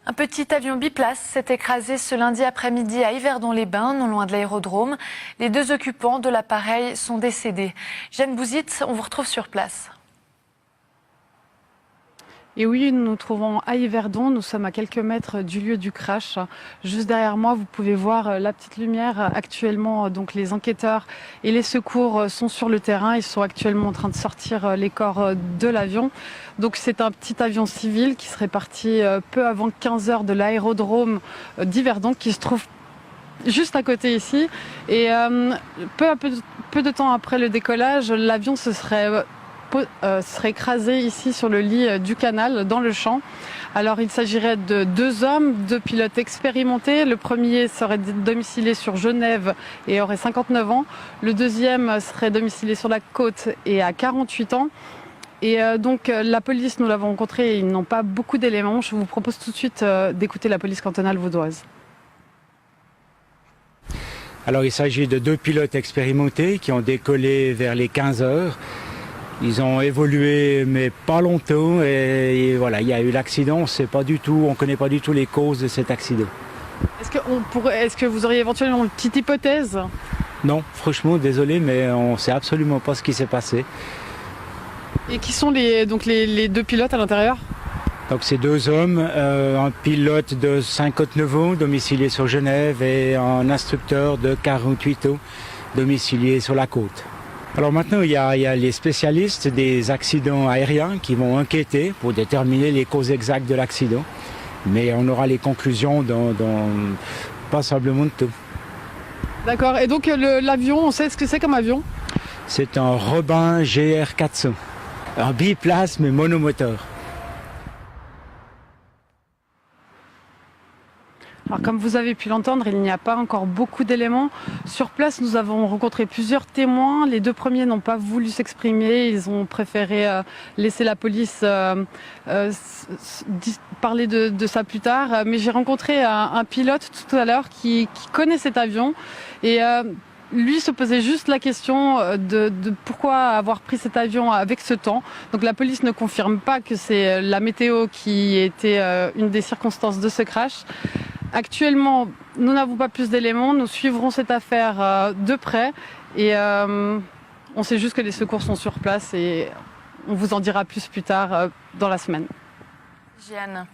Un petit avion biplace s'est écrasé ce lundi après-midi à Yverdon-les-Bains, non loin de l'aérodrome. Les 2 occupants de l'appareil sont décédés. Jeanne Bouzit, on vous retrouve sur place. Et oui, nous nous trouvons à Yverdon, nous sommes à quelques mètres du lieu du crash. Juste derrière moi, vous pouvez voir la petite lumière. Actuellement, donc les enquêteurs et les secours sont sur le terrain. Ils sont actuellement en train de sortir les corps de l'avion. Donc c'est un petit avion civil qui serait parti peu avant 15 heures de l'aérodrome d'Yverdon qui se trouve juste à côté ici. Et peu de temps après le décollage, l'avion serait écrasé ici sur le lit du canal, dans le champ. Alors il s'agirait de 2 hommes, 2 pilotes expérimentés. Le premier serait domicilié sur Genève et aurait 59 ans. Le deuxième serait domicilié sur la côte et a 48 ans. Et donc la police, nous l'avons rencontrée, ils n'ont pas beaucoup d'éléments. Je vous propose tout de suite d'écouter la police cantonale vaudoise. Alors il s'agit de 2 pilotes expérimentés qui ont décollé vers les 15 heures. Ils ont évolué, mais pas longtemps, et voilà, il y a eu l'accident. On ne connaît pas du tout les causes de cet accident. Est-ce que vous auriez éventuellement une petite hypothèse? Non, franchement, désolé, mais on ne sait absolument pas ce qui s'est passé. Et qui sont les 2 pilotes à l'intérieur? Donc c'est 2 hommes, un pilote de 59 ans, domicilié sur Genève, et un instructeur de 48 ans, domicilié sur la côte. Alors maintenant, il y a les spécialistes des accidents aériens qui vont enquêter pour déterminer les causes exactes de l'accident. Mais on aura les conclusions dans passablement de temps. D'accord. Et donc l'avion, on sait ce que c'est comme avion? C'est un Robin GR400, un biplace mais monomoteur. Alors, comme vous avez pu l'entendre, il n'y a pas encore beaucoup d'éléments. Sur place, nous avons rencontré plusieurs témoins. Les 2 premiers n'ont pas voulu s'exprimer. Ils ont préféré laisser la police parler de ça plus tard. Mais j'ai rencontré un pilote tout à l'heure qui connaît cet avion. Et lui se posait juste la question de pourquoi avoir pris cet avion avec ce temps. Donc la police ne confirme pas que c'est la météo qui était une des circonstances de ce crash. Actuellement, nous n'avons pas plus d'éléments. Nous suivrons cette affaire de près. Et on sait juste que les secours sont sur place et on vous en dira plus tard dans la semaine. Jeanne.